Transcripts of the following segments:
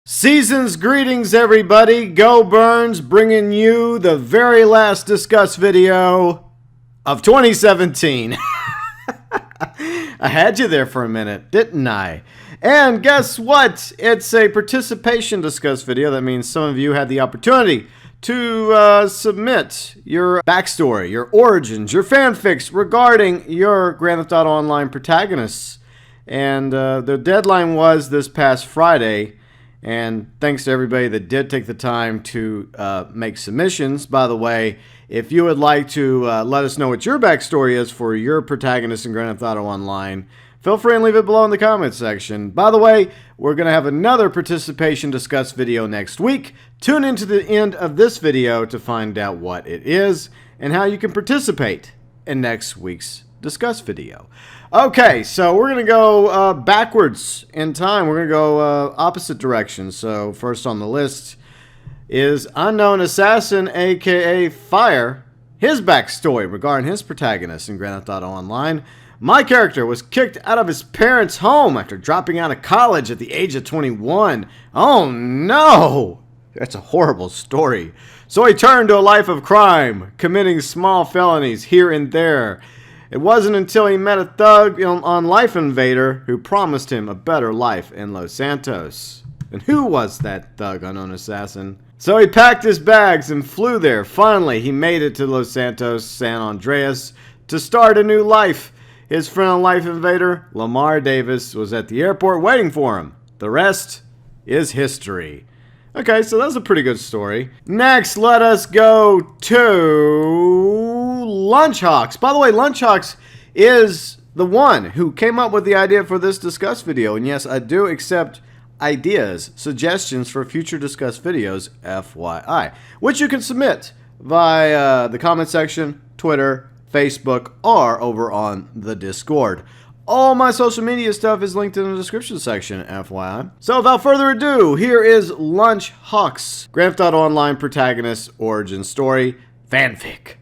Season's greetings, everybody. GeauxBurns bringing you the very last Discuss video of 2017. I had you there for a minute, didn't I? And guess what? It's a participation Discuss video. That means some of you had the opportunity to submit your backstory, your origins, your fanfics regarding your Grand Theft Auto Online protagonists. And the deadline was this past Friday. And thanks to everybody that did take the time to make submissions. By the way, if you would like to let us know what your backstory is for your protagonist in Grand Theft Auto Online, feel free and leave it below in the comments section. By the way, we're going to have another participation Discuss video next week. Tune into the end of this video to find out what it is and how you can participate in next week's Discuss video. Okay, so we're going to go backwards in time. We're going to go opposite directions. So first on the list is Unknown Assassin, aka Fire. His backstory regarding his protagonist in Grand Theft Auto Online. My character was kicked out of his parents' home after dropping out of college at the age of 21. Oh no! That's a horrible story. So he turned to a life of crime, committing small felonies here and there. It wasn't until he met a thug on Life Invader who promised him a better life in Los Santos. And who was that thug, Unknown Assassin? So he packed his bags and flew there. Finally, he made it to Los Santos, San Andreas, to start a new life. His friend on Life Invader, Lamar Davis, was at the airport waiting for him. The rest is history. Okay, so that's a pretty good story. Next, let us go to Lunchhawks. By the way, Lunchhawks is the one who came up with the idea for this Discuss video. And yes, I do accept ideas, suggestions for future Discuss videos, FYI, which you can submit via the comment section, Twitter, Facebook, or over on the Discord. All my social media stuff is linked in the description section, FYI. So without further ado, here is Lunchhawks, Grand Theft Auto Online protagonist origin story, fanfic.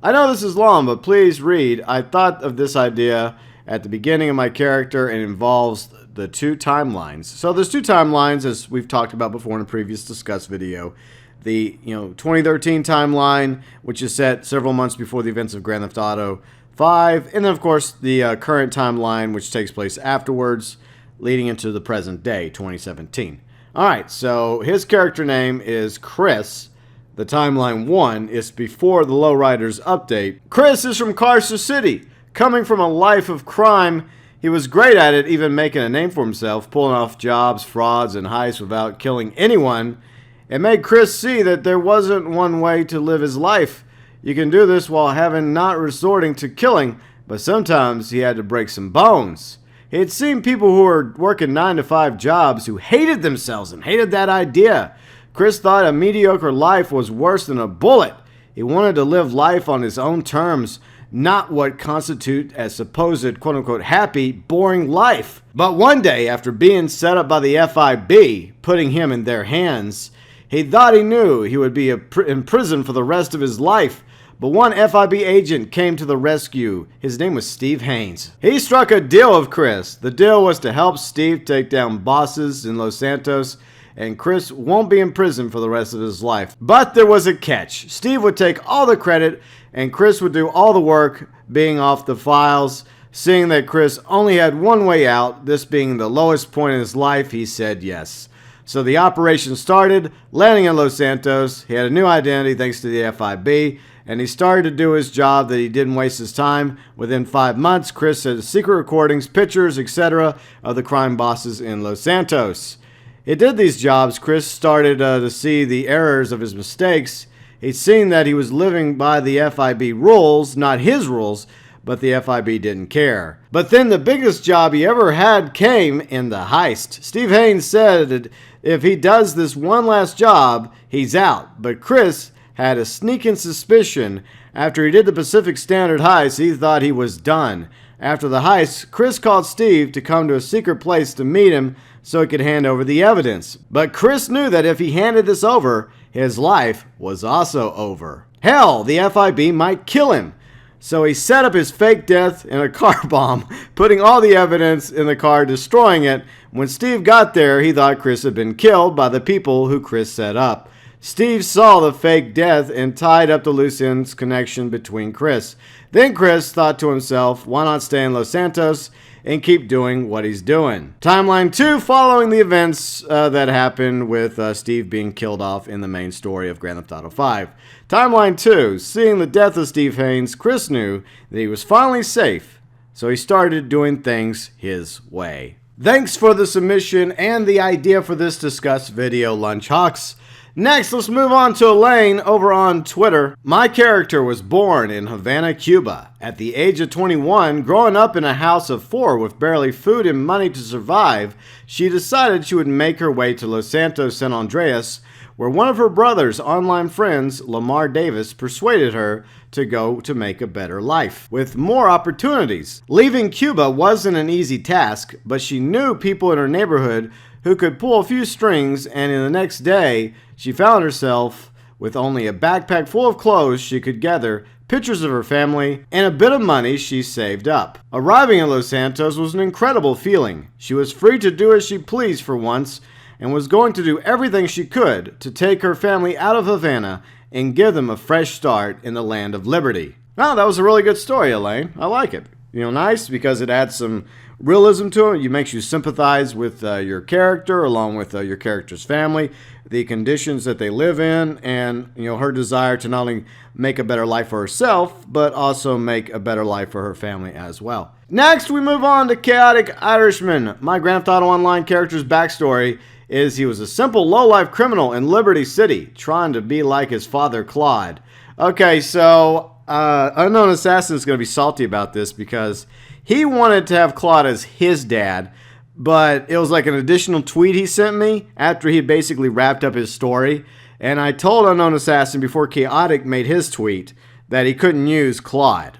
I know this is long, but please read. I thought of this idea at the beginning of my character and involves the two timelines. So there's two timelines, as we've talked about before in a previous Discuss video. The 2013 timeline, which is set several months before the events of Grand Theft Auto 5, and then of course the current timeline, which takes place afterwards, leading into the present day, 2017. Alright, so his character name is Chris. The timeline 1 is before the Lowriders update. Chris is from Carcer City. Coming from a life of crime, he was great at it, even making a name for himself, pulling off jobs, frauds, and heists without killing anyone. It made Chris see that there wasn't one way to live his life. You can do this while not resorting to killing, but sometimes he had to break some bones. He had seen people who were working 9-to-5 jobs who hated themselves and hated that idea. Chris thought a mediocre life was worse than a bullet. He wanted to live life on his own terms, not what constitute a supposed quote-unquote happy, boring life. But one day, after being set up by the FIB, putting him in their hands, he thought he knew he would be in prison for the rest of his life. But one FIB agent came to the rescue. His name was Steve Haynes. He struck a deal with Chris. The deal was to help Steve take down bosses in Los Santos, and Chris won't be in prison for the rest of his life. But there was a catch. Steve would take all the credit, and Chris would do all the work, being off the files. Seeing that Chris only had one way out, this being the lowest point in his life, he said yes. So the operation started, landing in Los Santos. He had a new identity thanks to the FIB, and he started to do his job that he didn't waste his time. Within 5 months, Chris had secret recordings, pictures, etc. of the crime bosses in Los Santos. He did these jobs. Chris started to see the errors of his mistakes. He'd seen that he was living by the FIB rules, not his rules, but the FIB didn't care. But then the biggest job he ever had came in the heist. Steve Haynes said that if he does this one last job, he's out. But Chris had a sneaking suspicion. After he did the Pacific Standard heist, he thought he was done. After the heist, Chris called Steve to come to a secret place to meet him so he could hand over the evidence. But Chris knew that if he handed this over, his life was also over. Hell, the FIB might kill him. So he set up his fake death in a car bomb, putting all the evidence in the car, destroying it. When Steve got there, he thought Chris had been killed by the people who Chris set up. Steve saw the fake death and tied up the loose ends connection between Chris. Then Chris thought to himself, why not stay in Los Santos and keep doing what he's doing? Timeline 2, following the events that happened with Steve being killed off in the main story of Grand Theft Auto 5. Timeline 2, seeing the death of Steve Haynes, Chris knew that he was finally safe, so he started doing things his way. Thanks for the submission and the idea for this discussed video, Lunchhawks. Next, let's move on to Elaine over on Twitter. My character was born in Havana, Cuba. At the age of 21, growing up in a house of 4 with barely food and money to survive, she decided she would make her way to Los Santos, San Andreas, where one of her brother's online friends, Lamar Davis, persuaded her to go to make a better life, with more opportunities. Leaving Cuba wasn't an easy task, but she knew people in her neighborhood who could pull a few strings, and in the next day, she found herself with only a backpack full of clothes she could gather, pictures of her family, and a bit of money she saved up. Arriving in Los Santos was an incredible feeling. She was free to do as she pleased for once, and was going to do everything she could to take her family out of Havana and give them a fresh start in the land of liberty. Wow, that was a really good story, Elaine. I like it. You know, nice because it adds some realism to it. It makes you sympathize with your character along with your character's family, the conditions that they live in, and her desire to not only make a better life for herself, but also make a better life for her family as well. Next, we move on to Chaotic Irishman. My Grand Theft Auto Online character's backstory is he was a simple low-life criminal in Liberty City, trying to be like his father, Claude. Okay, so Unknown Assassin is going to be salty about this because he wanted to have Claude as his dad, but it was like an additional tweet he sent me after he basically wrapped up his story. And I told Unknown Assassin before Chaotic made his tweet that he couldn't use Claude.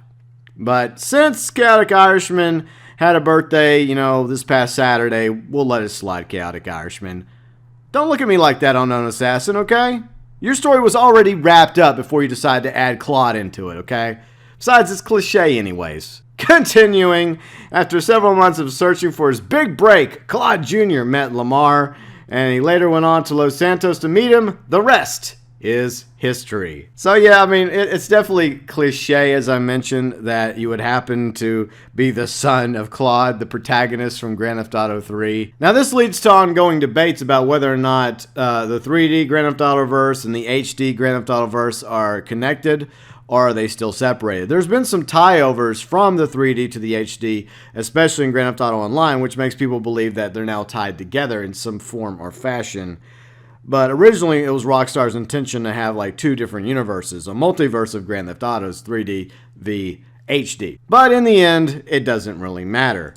But since Chaotic Irishman had a birthday, this past Saturday, we'll let it slide, Chaotic Irishman. Don't look at me like that, Unknown Assassin, okay? Your story was already wrapped up before you decided to add Claude into it, okay? Besides, it's cliche anyways. Continuing, after several months of searching for his big break, Claude Jr. met Lamar, and he later went on to Los Santos to meet him. The rest is history. So yeah, I mean, it's definitely cliche, as I mentioned, that you would happen to be the son of Claude, the protagonist from Grand Theft Auto 3. Now this leads to ongoing debates about whether or not the 3D Grand Theft Auto verse and the HD Grand Theft Auto verse are connected, or are they still separated? There's been some tie-overs from the 3D to the HD, especially in Grand Theft Auto Online, which makes people believe that they're now tied together in some form or fashion. But originally, it was Rockstar's intention to have like 2 different universes, a multiverse of Grand Theft Autos, 3D v HD. But in the end, it doesn't really matter.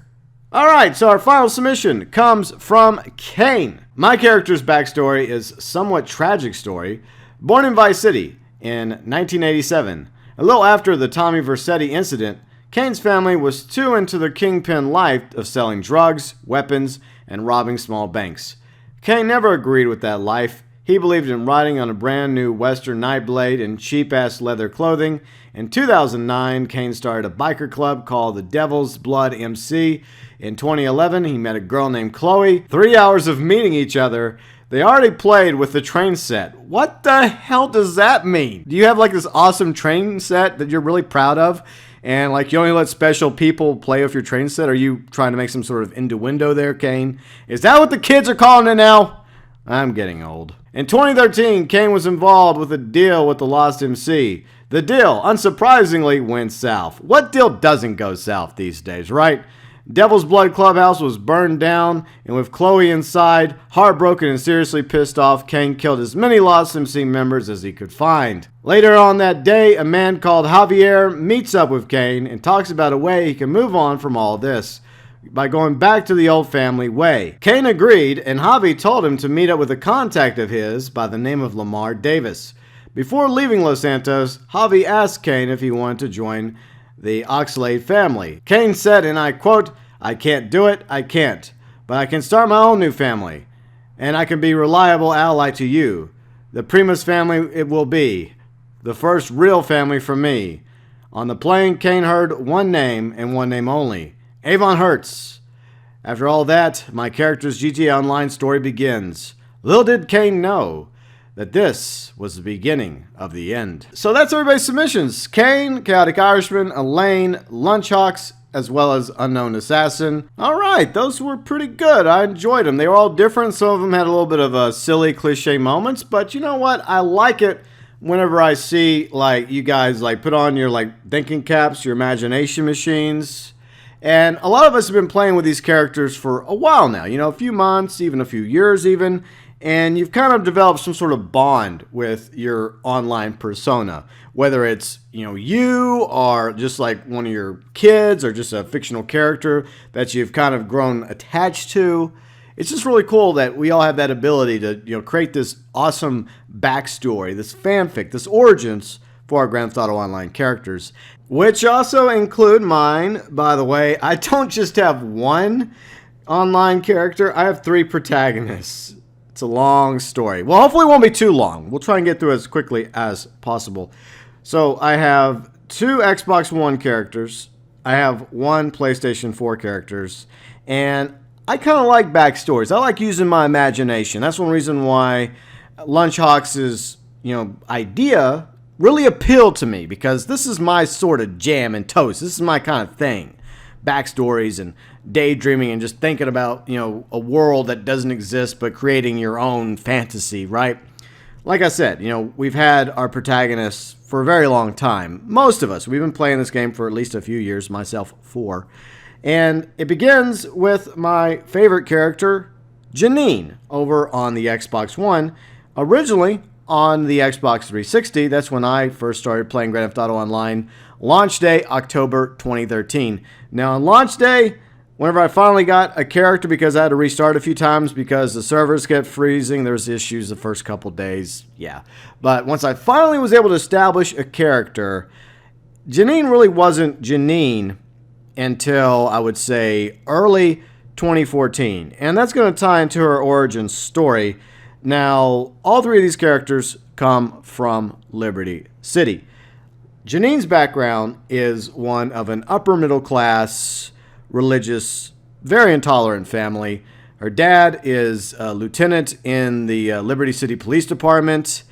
Alright, so our final submission comes from Kane. My character's backstory is a somewhat tragic story. Born in Vice City in 1987, a little after the Tommy Vercetti incident, Kane's family was too into their kingpin life of selling drugs, weapons, and robbing small banks. Kane never agreed with that life. He believed in riding on a brand new Western Nightblade and cheap-ass leather clothing. In 2009, Kane started a biker club called the Devil's Blood MC. In 2011, he met a girl named Chloe. 3 hours of meeting each other, they already played with the train set. What the hell does that mean? Do you have like this awesome train set that you're really proud of? And like you only let special people play with your train set? Are you trying to make some sort of innuendo there, Kane? Is that what the kids are calling it now? I'm getting old. In 2013, Kane was involved with a deal with the Lost MC. The deal, unsurprisingly, went south. What deal doesn't go south these days, right? Devil's Blood Clubhouse was burned down, and with Chloe inside, heartbroken and seriously pissed off, Kane killed as many Lost MC members as he could find. Later on that day, a man called Javier meets up with Kane and talks about a way he can move on from all this by going back to the old family way. Kane agreed, and Javi told him to meet up with a contact of his by the name of Lamar Davis. Before leaving Los Santos, Javi asked Kane if he wanted to join the Oxlade family. Kane said, and I quote, "I can't do it, I can't. But I can start my own new family. And I can be a reliable ally to you. The Primus family it will be. The first real family for me. On the plane, Kane heard one name and one name only, Avon Hertz. After all that, my character's GTA Online story begins. Little did Kane know that this was the beginning of the end. So that's everybody's submissions. Kane, Chaotic Irishman, Elaine, Lunchhawks, as well as Unknown Assassin. All right, those were pretty good. I enjoyed them. They were all different. Some of them had a little bit of silly cliche moments, but you know what? I like it whenever I see like you guys like put on your like thinking caps, your imagination machines. And a lot of us have been playing with these characters for a while now, you know, a few months, even a few years even. And you've kind of developed some sort of bond with your online persona, whether it's, you know, you or just like one of your kids or just a fictional character that you've kind of grown attached to. It's just really cool that we all have that ability to, you know, create this awesome backstory, this fanfic, this origins for our Grand Theft Auto Online characters, which also include mine, by the way. I don't just have one online character, I have 3 protagonists. It's a long story. Well, hopefully it won't be too long. We'll try and get through as quickly as possible. So I have 2 Xbox One characters. I have 1 PlayStation 4 characters. And I kind of like backstories. I like using my imagination. That's one reason why Lunchhawks' idea really appealed to me, because this is my sort of jam and toast. This is my kind of thing. Backstories and daydreaming and just thinking about, you know, a world that doesn't exist but creating your own fantasy, right? Like I said, you know, we've had our protagonists for a very long time. Most of us, we've been playing this game for at least a few years, myself 4. And it begins with my favorite character, Janine, over on the Xbox One. Originally on the Xbox 360, that's when I first started playing Grand Theft Auto Online. Launch day, October 2013. Now on launch day, whenever I finally got a character, because I had to restart a few times because the servers kept freezing, there was issues the first couple days, yeah. But once I finally was able to establish a character, Janine really wasn't Janine until, I would say, early 2014. And that's going to tie into her origin story. Now, all 3 of these characters come from Liberty City. Janine's background is one of an upper middle class, religious, very intolerant family. Her dad is a lieutenant in the Liberty City Police Department,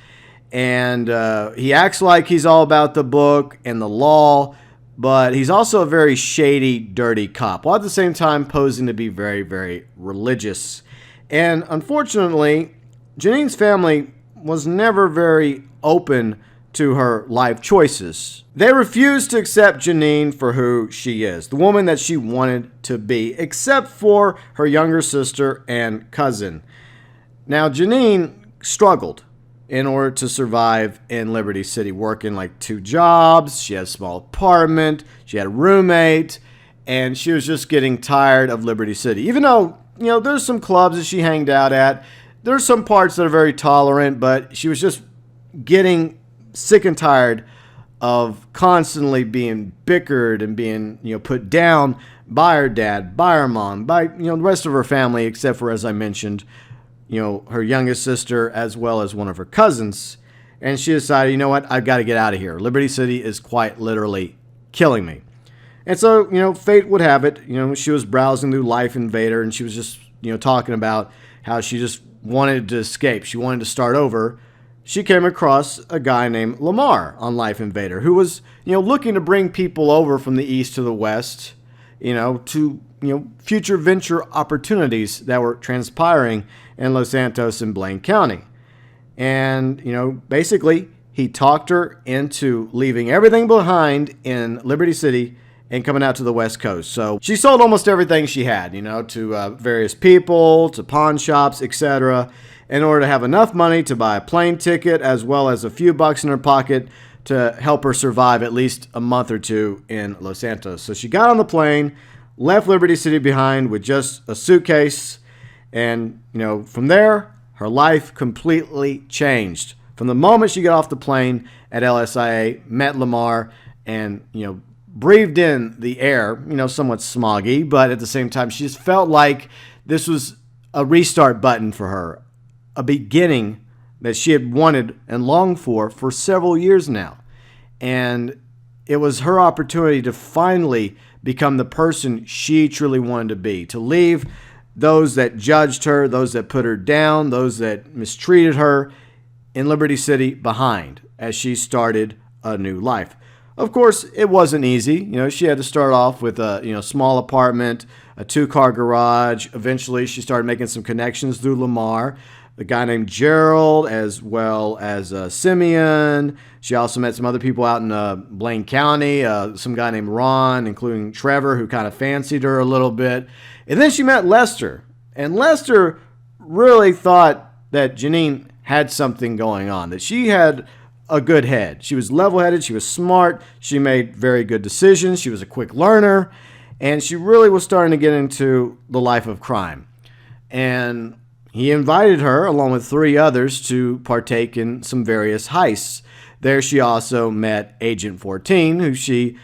and he acts like he's all about the book and the law, but he's also a very shady, dirty cop, while at the same time posing to be very, very religious. And unfortunately, Janine's family was never very open to her life choices. They refused to accept Janine for who she is, the woman that she wanted to be, except for her younger sister and cousin. Now, Janine struggled in order to survive in Liberty City, working like 2 jobs. She had a small apartment, she had a roommate, and she was just getting tired of Liberty City. Even though, you know, there's some clubs that she hanged out at, there's some parts that are very tolerant, but she was just getting sick and tired of constantly being bickered and being, you know, put down by her dad, by her mom, by, you know, the rest of her family, except for, as I mentioned, you know, her youngest sister as well as one of her cousins. And she decided, you know what, I've got to get out of here. Liberty City is quite literally killing me. And so, you know, fate would have it, you know, she was browsing through Life Invader and she was just, you know, talking about how she just wanted to escape. She wanted to start over. She came across a guy named Lamar on Life Invader who was, you know, looking to bring people over from the east to the west, you know, to, you know, future venture opportunities that were transpiring in Los Santos and Blaine County. And, you know, basically he talked her into leaving everything behind in Liberty City and coming out to the West Coast. So she sold almost everything she had, you know, to various people, to pawn shops, etc., in order to have enough money to buy a plane ticket as well as a few bucks in her pocket to help her survive at least a month or 2 in Los Santos. So she got on the plane, left Liberty City behind with just a suitcase, and, you know, from there, her life completely changed. From the moment she got off the plane at LSIA, met Lamar, and, you know, breathed in the air, you know, somewhat smoggy, but at the same time, she just felt like this was a restart button for her, a beginning that she had wanted and longed for several years now. And it was her opportunity to finally become the person she truly wanted to be, to leave those that judged her, those that put her down, those that mistreated her in Liberty City behind as she started a new life. Of course, it wasn't easy. She had to start off with a small apartment, a 2-car garage. Eventually, she started making some connections through Lamar, a guy named Gerald, as well as Simeon. She also met some other people out in Blaine County, some guy named Ron, including Trevor, who kind of fancied her a little bit. And then she met Lester. And Lester really thought that Janine had something going on, that she had a good head. She was level-headed, she was smart, she made very good decisions, she was a quick learner, and she really was starting to get into the life of crime. And he invited her, along with 3 others, to partake in some various heists. There she also met Agent 14, who she,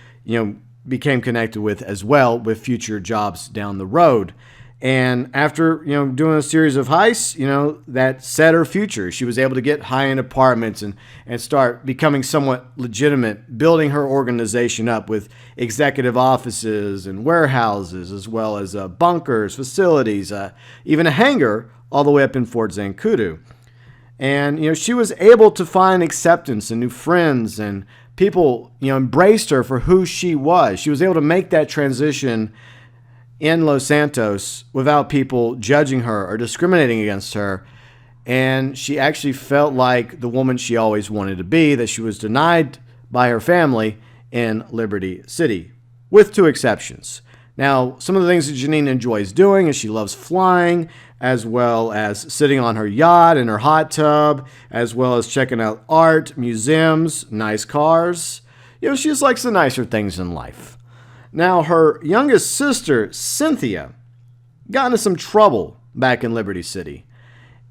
became connected with as well, with future jobs down the road. And after, doing a series of heists, that set her future. She was able to get high-end apartments and start becoming somewhat legitimate, building her organization up with executive offices and warehouses, as well as bunkers, facilities, even a hangar all the way up in Fort Zancudo. And, she was able to find acceptance and new friends, and people, embraced her for who she was. She was able to make that transition in Los Santos without people judging her or discriminating against her. And she actually felt like the woman she always wanted to be, that she was denied by her family in Liberty City, with 2 exceptions. Now, some of the things that Janine enjoys doing is she loves flying, as well as sitting on her yacht in her hot tub, as well as checking out art, museums, nice cars. She just likes the nicer things in life. Now, her youngest sister, Cynthia, got into some trouble back in Liberty City,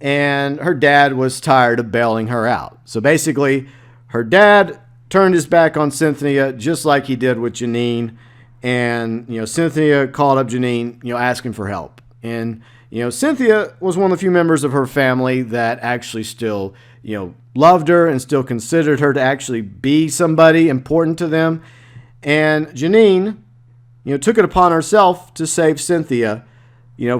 and her dad was tired of bailing her out. So basically, her dad turned his back on Cynthia just like he did with Janine, and Cynthia called up Janine, asking for help. And Cynthia was one of the few members of her family that actually still, loved her and still considered her to actually be somebody important to them. And Janine, took it upon herself to save Cynthia,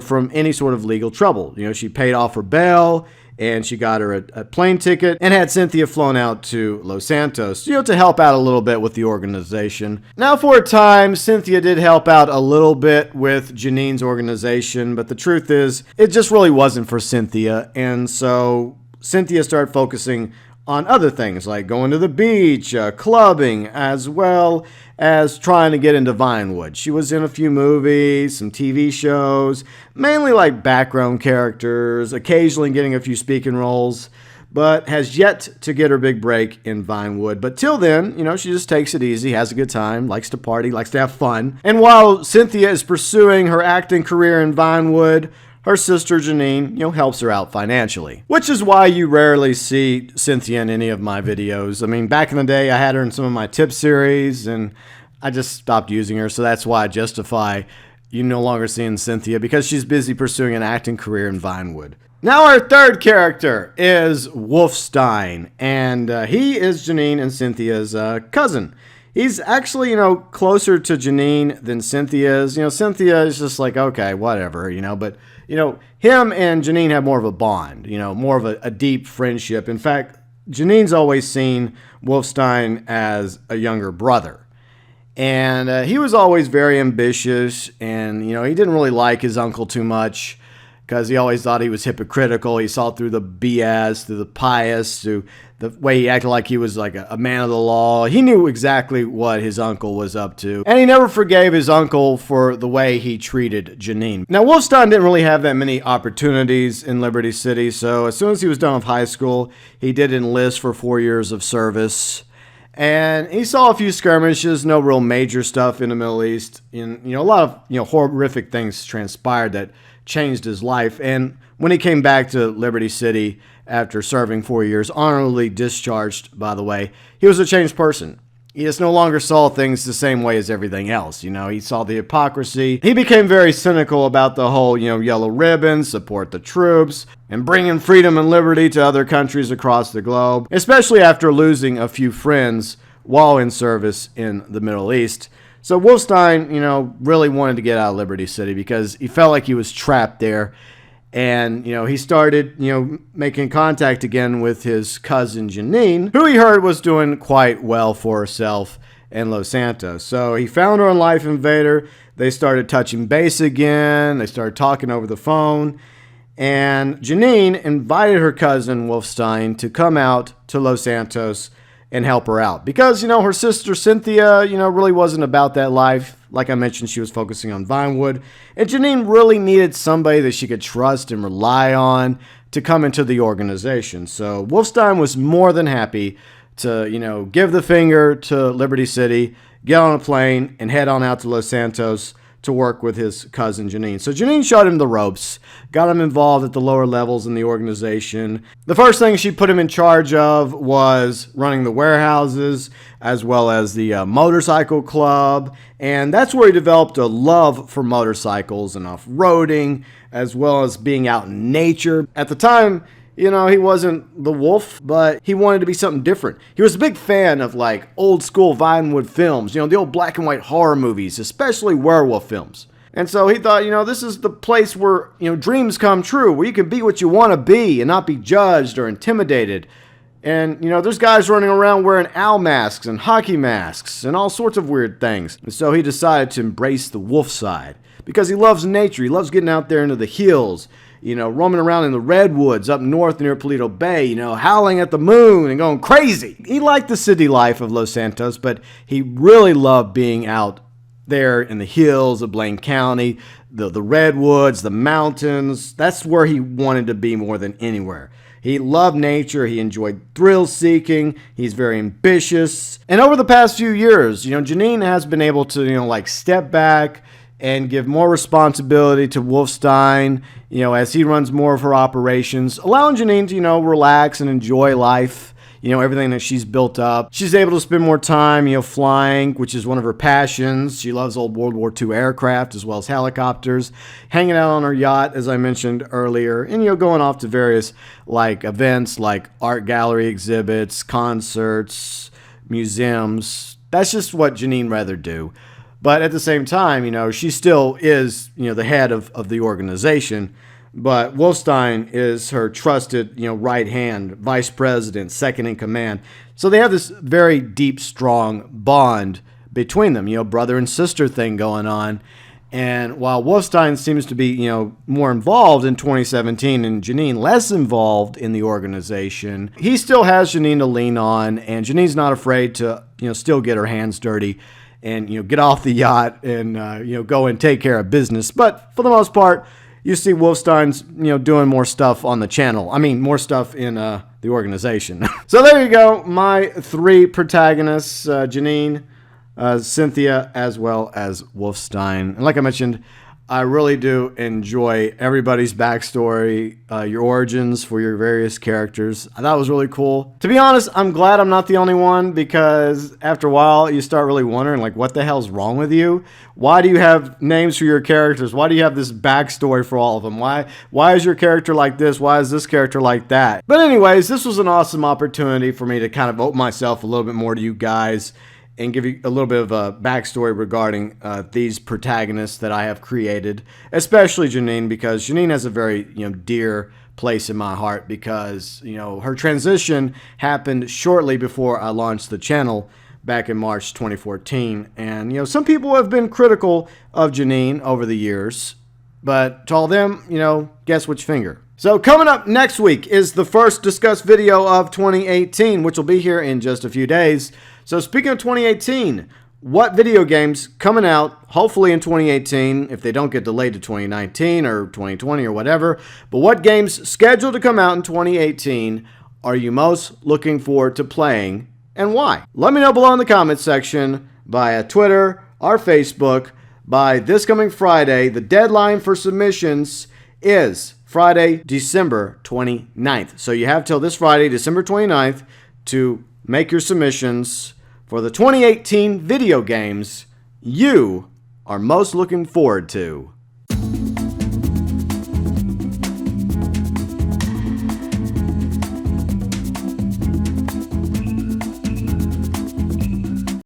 from any sort of legal trouble. She paid off her bail, and she got her a plane ticket and had Cynthia flown out to Los Santos, to help out a little bit with the organization. Now, for a time, Cynthia did help out a little bit with Janine's organization, but the truth is, it just really wasn't for Cynthia, and so Cynthia started focusing on other things like going to the beach, clubbing, as well as trying to get into Vinewood. She was in a few movies, some TV shows, mainly like background characters, occasionally getting a few speaking roles, but has yet to get her big break in Vinewood. But till then, she just takes it easy, has a good time, likes to party, likes to have fun. And while Cynthia is pursuing her acting career in Vinewood, her sister Janine, helps her out financially, which is why you rarely see Cynthia in any of my videos. I mean, back in the day, I had her in some of my tip series, and I just stopped using her, so that's why I justify you no longer seeing Cynthia, because she's busy pursuing an acting career in Vinewood. Now, our 3rd character is Wolfstein, and he is Janine and Cynthia's cousin. He's actually, closer to Janine than Cynthia is. Cynthia is just like, okay, whatever, but him and Janine have more of a bond, more of a deep friendship. In fact, Janine's always seen Wolfstein as a younger brother. And he was always very ambitious, and, he didn't really like his uncle too much, because he always thought he was hypocritical. He saw through the BS, through the pious, through the way he acted like he was like a man of the law. He knew exactly what his uncle was up to, and he never forgave his uncle for the way he treated Janine. Now, Wolfstein didn't really have that many opportunities in Liberty City, so as soon as he was done with high school, he did enlist for 4 years of service. And he saw a few skirmishes, no real major stuff in the Middle East. And, a lot of, horrific things transpired that changed his life. And when he came back to Liberty City after serving 4 years, honorably discharged, by the way, he was a changed person. He just no longer saw things the same way as everything else. He saw the hypocrisy. He became very cynical about the whole, yellow ribbon, support the troops, and bringing freedom and liberty to other countries across the globe, especially after losing a few friends while in service in the Middle East. So Wolfstein, really wanted to get out of Liberty City because he felt like he was trapped there. And, he started, making contact again with his cousin Janine, who he heard was doing quite well for herself in Los Santos. So he found her on Life Invader. They started touching base again. They started talking over the phone. And Janine invited her cousin Wolfstein to come out to Los Santos and help her out. Because, her sister Cynthia, really wasn't about that life. Like I mentioned, she was focusing on Vinewood. And Janine really needed somebody that she could trust and rely on to come into the organization. So Wolfstein was more than happy to, give the finger to Liberty City, get on a plane, and head on out to Los Santos to work with his cousin Janine. So Janine showed him the ropes, got him involved at the lower levels in the organization. The first thing she put him in charge of was running the warehouses, as well as the motorcycle club. And that's where he developed a love for motorcycles and off-roading, as well as being out in nature. At the time, he wasn't the wolf, but he wanted to be something different. He was a big fan of old school Vinewood films, the old black and white horror movies, especially werewolf films. And so he thought, this is the place where, dreams come true, where you can be what you want to be and not be judged or intimidated. And, there's guys running around wearing owl masks and hockey masks and all sorts of weird things. And so he decided to embrace the wolf side because he loves nature. He loves getting out there into the hills, roaming around in the redwoods up north near Paleto Bay, howling at the moon and going crazy. He liked the city life of Los Santos, but he really loved being out there in the hills of Blaine County, the redwoods, the mountains. That's where he wanted to be more than anywhere. He loved nature. He enjoyed thrill seeking. He's very ambitious. And over the past few years, Janine has been able to, step back and give more responsibility to Wolfstein, as he runs more of her operations, allowing Janine to, relax and enjoy life, everything that she's built up. She's able to spend more time, flying, which is one of her passions. She loves old World War II aircraft as well as helicopters, hanging out on her yacht, as I mentioned earlier, and, going off to various, events like art gallery exhibits, concerts, museums. That's just what Janine rather do. But at the same time, she still is, the head of the organization. But Wolfstein is her trusted, right hand, vice president, second in command. So they have this very deep, strong bond between them, brother and sister thing going on. And while Wolfstein seems to be, more involved in 2017 and Janine less involved in the organization, he still has Janine to lean on. And Janine's not afraid to, still get her hands dirty and, get off the yacht and, go and take care of business. But for the most part, you see Wolfstein's, doing more stuff on the channel. I mean, more stuff in the organization. So there you go. My three protagonists, Janine, Cynthia, as well as Wolfstein. And like I mentioned, I really do enjoy everybody's backstory, your origins for your various characters. I thought it was really cool. To be honest, I'm glad I'm not the only one, because after a while you start really wondering, what the hell's wrong with you? Why do you have names for your characters? Why do you have this backstory for all of them? Why is your character like this? Why is this character like that? But anyways, this was an awesome opportunity for me to kind of open myself a little bit more to you guys and give you a little bit of a backstory regarding these protagonists that I have created, especially Janine, because Janine has a very dear place in my heart, because her transition happened shortly before I launched the channel back in March 2014. And some people have been critical of Janine over the years, but to all them, guess which finger. So coming up next week is the first discussed video of 2018, which will be here in just a few days. So speaking of 2018, what video games coming out, hopefully in 2018, if they don't get delayed to 2019 or 2020 or whatever, but what games scheduled to come out in 2018 are you most looking forward to playing, and why? Let me know below in the comments section, via Twitter or Facebook, by this coming Friday. The deadline for submissions is Friday, December 29th. So you have till this Friday, December 29th, to make your submissions for the 2018 video games you are most looking forward to.